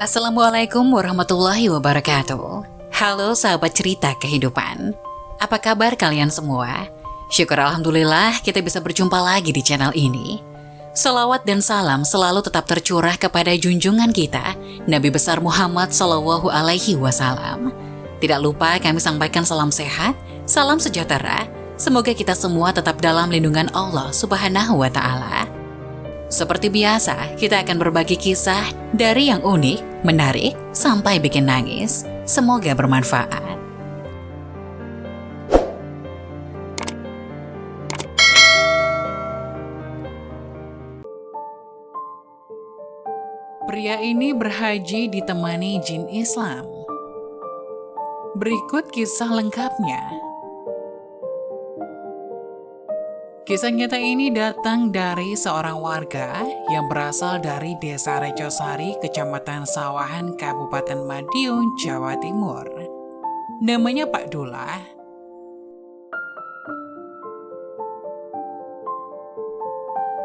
Assalamualaikum warahmatullahi wabarakatuh. Halo sahabat cerita kehidupan. Apa kabar kalian semua? Syukur alhamdulillah kita bisa berjumpa lagi di channel ini. Salawat dan salam selalu tetap tercurah kepada junjungan kita, Nabi besar Muhammad Sallallahu Alaihi Wasallam. Tidak lupa kami sampaikan salam sehat, salam sejahtera. Semoga kita semua tetap dalam lindungan Allah Subhanahu wa Ta'ala. Seperti biasa, kita akan berbagi kisah dari yang unik, menarik, sampai bikin nangis. Semoga bermanfaat. Pria ini berhaji ditemani jin Islam. Berikut kisah lengkapnya. Kisah nyata ini datang dari seorang warga yang berasal dari Desa Rejosari, Kecamatan Sawahan, Kabupaten Madiun, Jawa Timur. Namanya Pak Dullah.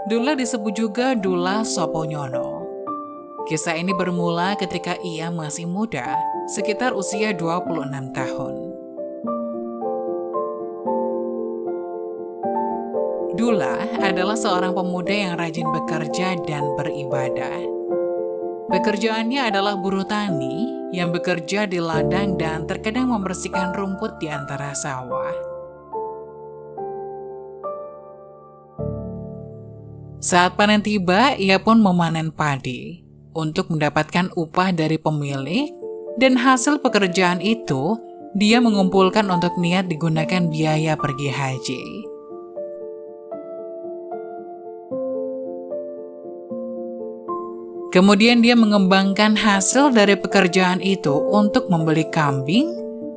Dullah disebut juga Dullah Soponyono. Kisah ini bermula ketika ia masih muda, sekitar usia 26 tahun. Dullah adalah seorang pemuda yang rajin bekerja dan beribadah. Pekerjaannya adalah buruh tani yang bekerja di ladang dan terkadang membersihkan rumput di antara sawah. Saat panen tiba, ia pun memanen padi untuk mendapatkan upah dari pemilik, dan hasil pekerjaan itu dia mengumpulkan untuk niat digunakan biaya pergi haji. Kemudian dia mengembangkan hasil dari pekerjaan itu untuk membeli kambing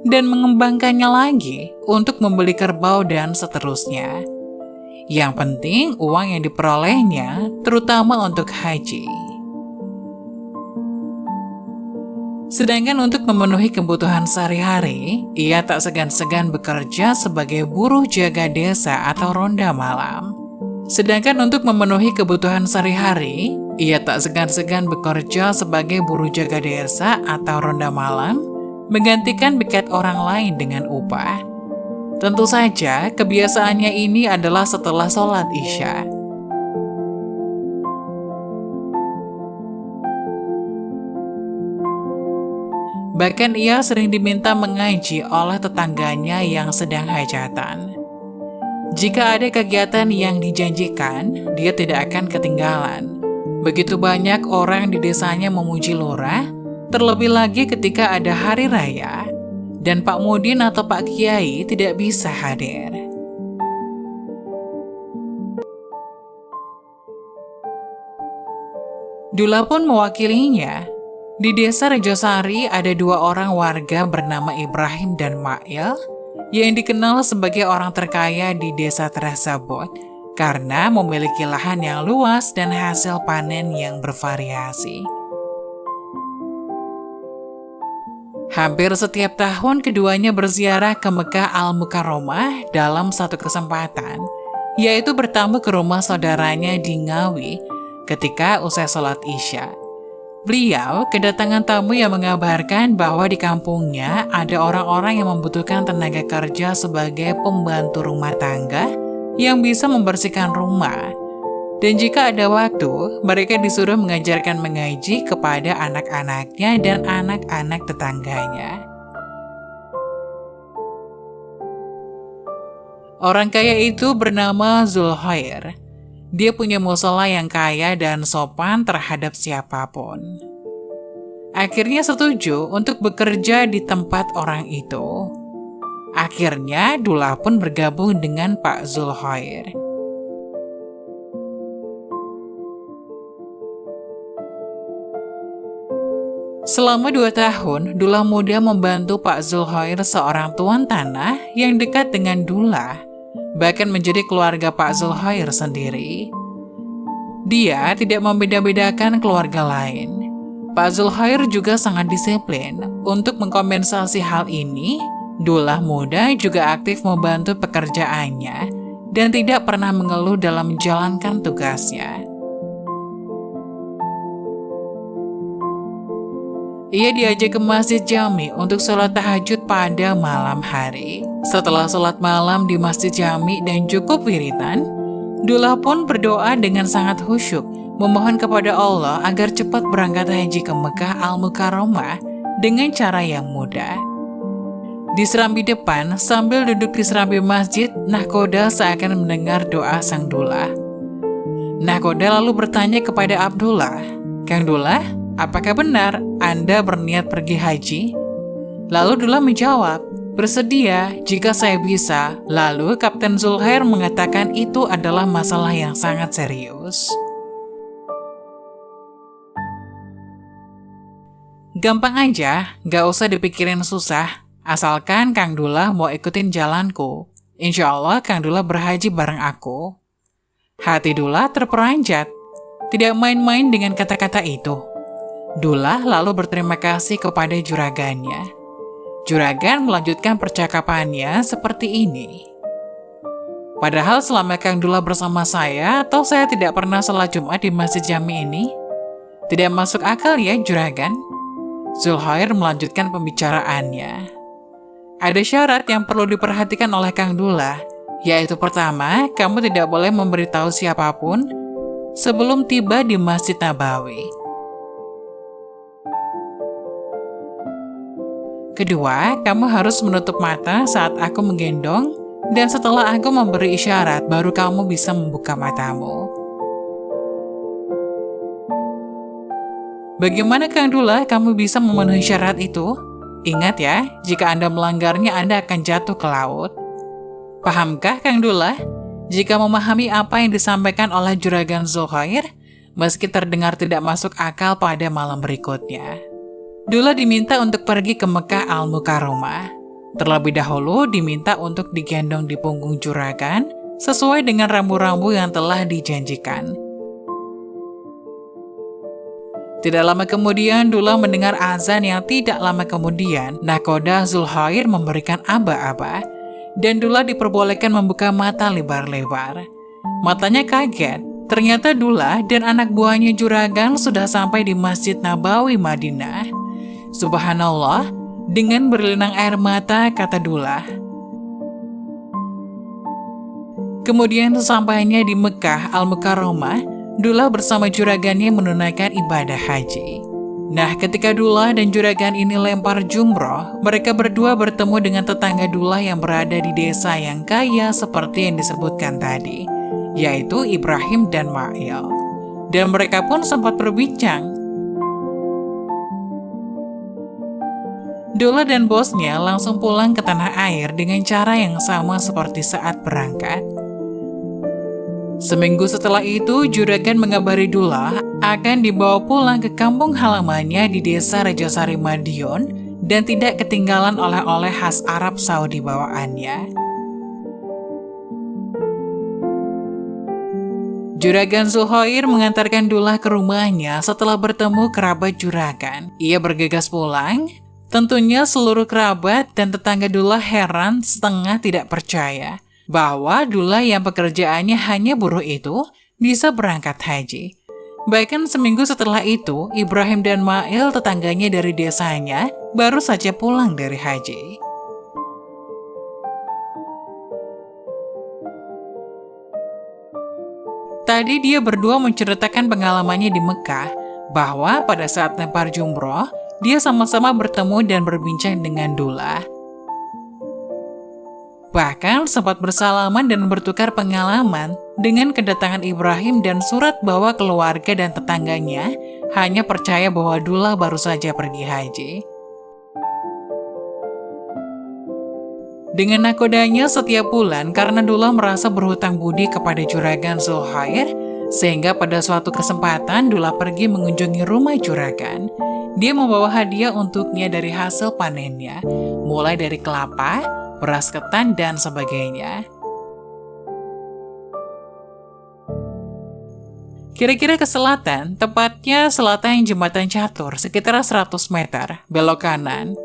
dan mengembangkannya lagi untuk membeli kerbau dan seterusnya. Yang penting uang yang diperolehnya terutama untuk haji. Sedangkan untuk memenuhi kebutuhan sehari-hari, ia tak segan-segan bekerja sebagai buruh jaga desa atau ronda malam. Sedangkan untuk memenuhi kebutuhan sehari-hari, ia tak segan-segan bekerja sebagai buruh jaga desa atau ronda malam, menggantikan bekat orang lain dengan upah. Tentu saja, kebiasaannya ini adalah setelah sholat Isya. Bahkan ia sering diminta mengaji oleh tetangganya yang sedang hajatan. Jika ada kegiatan yang dijanjikan, dia tidak akan ketinggalan. Begitu banyak orang di desanya memuji lurah, terlebih lagi ketika ada hari raya, dan Pak Mudin atau Pak Kiai tidak bisa hadir. Dullah pun mewakilinya. Di Desa Rejosari ada dua orang warga bernama Ibrahim dan Mail, yang dikenal sebagai orang terkaya di desa tersebut karena memiliki lahan yang luas dan hasil panen yang bervariasi. Hampir setiap tahun keduanya berziarah ke Mekah Al-Mukarramah dalam satu kesempatan, yaitu bertamu ke rumah saudaranya di Ngawi ketika usai sholat Isya. Beliau kedatangan tamu yang mengabarkan bahwa di kampungnya ada orang-orang yang membutuhkan tenaga kerja sebagai pembantu rumah tangga yang bisa membersihkan rumah. Dan jika ada waktu, mereka disuruh mengajarkan mengaji kepada anak-anaknya dan anak-anak tetangganya. Orang kaya itu bernama Zulkhair. Dia punya musola yang kaya dan sopan terhadap siapapun. Akhirnya setuju untuk bekerja di tempat orang itu. Akhirnya Dullah pun bergabung dengan Pak Zulkhair. Selama 2 tahun, Dullah muda membantu Pak Zulkhair, seorang tuan tanah yang dekat dengan Dullah, bahkan menjadi keluarga Pak Zulkhair sendiri. Dia tidak membeda-bedakan keluarga lain. Pak Zulkhair juga sangat disiplin. Untuk mengkompensasi hal ini, Dullah muda juga aktif membantu pekerjaannya dan tidak pernah mengeluh dalam menjalankan tugasnya. Ia diajak ke Masjid Jami untuk sholat tahajud pada malam hari. Setelah sholat malam di Masjid Jami dan cukup wiritan, Dullah pun berdoa dengan sangat khusyuk, memohon kepada Allah agar cepat berangkat haji ke Mekah Al-Mukarramah dengan cara yang mudah. Di serambi depan, sambil duduk di serambi masjid, nahkoda seakan mendengar doa sang Dullah. Nahkoda lalu bertanya kepada Abdullah, "Kang Dullah, apakah benar Anda berniat pergi haji?" Lalu Dullah menjawab, "Bersedia jika saya bisa." Lalu Kapten Zulkhair mengatakan itu adalah masalah yang sangat serius. Gampang aja, gak usah dipikirin susah. Asalkan Kang Dullah mau ikutin jalanku. Insya Allah Kang Dullah berhaji bareng aku. Hati Dullah terperanjat. Tidak main-main dengan kata-kata itu. Dullah lalu berterima kasih kepada juragannya. Juragan melanjutkan percakapannya seperti ini. "Padahal selama Kang Dullah bersama saya, atau saya tidak pernah sholat Jumat di Masjid Jami ini? Tidak masuk akal ya, juragan?" Zulkhair melanjutkan pembicaraannya. "Ada syarat yang perlu diperhatikan oleh Kang Dullah, yaitu pertama, kamu tidak boleh memberitahu siapapun sebelum tiba di Masjid Nabawi. Kedua, kamu harus menutup mata saat aku menggendong, dan setelah aku memberi isyarat, baru kamu bisa membuka matamu." Bagaimana Kang Dullah kamu bisa memenuhi syarat itu? Ingat ya, jika Anda melanggarnya Anda akan jatuh ke laut. Pahamkah Kang Dullah? Jika memahami apa yang disampaikan oleh juragan Zulkhair, meski terdengar tidak masuk akal pada malam berikutnya. Dullah diminta untuk pergi ke Mekah Al-Mukarramah. Terlebih dahulu diminta untuk digendong di punggung juragan sesuai dengan rambu-rambu yang telah dijanjikan. Tidak lama kemudian, Dullah mendengar azan yang tidak lama kemudian, nahkoda Zulkhair memberikan aba-aba, dan Dullah diperbolehkan membuka mata lebar-lebar. Matanya kaget, ternyata Dullah dan anak buahnya juragan sudah sampai di Masjid Nabawi Madinah. Subhanallah, dengan berlinang air mata, kata Dullah. Kemudian sesampainya di Mekah Al-Mukarramah, Dullah bersama juragannya menunaikan ibadah haji. Nah, ketika Dullah dan juragan ini lempar jumroh, mereka berdua bertemu dengan tetangga Dullah yang berada di desa yang kaya seperti yang disebutkan tadi, yaitu Ibrahim dan Ma'il. Dan mereka pun sempat berbincang. Dullah dan bosnya langsung pulang ke tanah air dengan cara yang sama seperti saat berangkat. Seminggu setelah itu, juragan mengabari Dullah akan dibawa pulang ke kampung halamannya di desa Rajasari Madiun dan tidak ketinggalan oleh-oleh khas Arab Saudi bawaannya. Juragan Zulkhair mengantarkan Dullah ke rumahnya setelah bertemu kerabat juragan. Ia bergegas pulang. Tentunya seluruh kerabat dan tetangga Dullah heran setengah tidak percaya bahwa Dullah yang pekerjaannya hanya buruh itu bisa berangkat haji. Bahkan seminggu setelah itu, Ibrahim dan Ma'il tetangganya dari desanya baru saja pulang dari haji. Tadi dia berdua menceritakan pengalamannya di Mekah, bahwa pada saat lempar jumroh, dia sama-sama bertemu dan berbincang dengan Dullah. Bahkan sempat bersalaman dan bertukar pengalaman dengan kedatangan Ibrahim dan surat bahwa keluarga dan tetangganya hanya percaya bahwa Dullah baru saja pergi haji. Dengan nakodanya setiap bulan karena Dullah merasa berhutang budi kepada juragan Zulkhair, sehingga pada suatu kesempatan Dullah pergi mengunjungi rumah juragan. Dia membawa hadiah untuknya dari hasil panennya, mulai dari kelapa, beras ketan, dan sebagainya. Kira-kira ke selatan, tepatnya selatan jembatan Catur, sekitar 100 meter, belok kanan.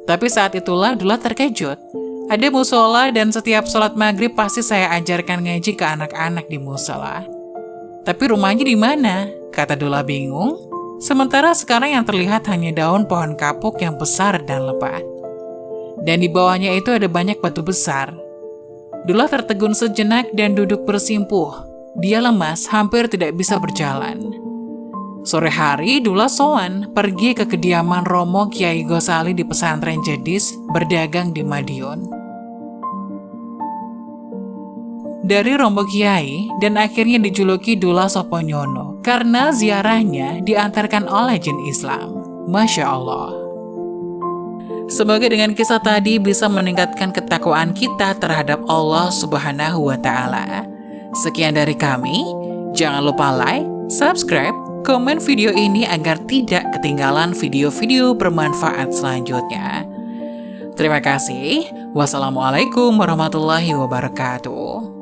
Tapi saat itulah Dullah terkejut. Ada musola dan setiap sholat maghrib pasti saya ajarkan ngaji ke anak-anak di musola. Tapi rumahnya di mana? Kata Dullah bingung. Sementara sekarang yang terlihat hanya daun pohon kapuk yang besar dan lebat. Dan di bawahnya itu ada banyak batu besar. Dullah tertegun sejenak dan duduk bersimpuh. Dia lemas, hampir tidak bisa berjalan. Sore hari, Dullah sowan pergi ke kediaman Romo Kiai Gosali di pesantren Jedis berdagang di Madiun. Dari Romo Kiai dan akhirnya dijuluki Dullah Soponyono karena ziarahnya diantarkan oleh jin Islam. Masya Allah. Semoga dengan kisah tadi bisa meningkatkan ketakwaan kita terhadap Allah Subhanahu wa Ta'ala. Sekian dari kami. Jangan lupa like, subscribe, komen video ini agar tidak ketinggalan video-video bermanfaat selanjutnya. Terima kasih. Wassalamualaikum warahmatullahi wabarakatuh.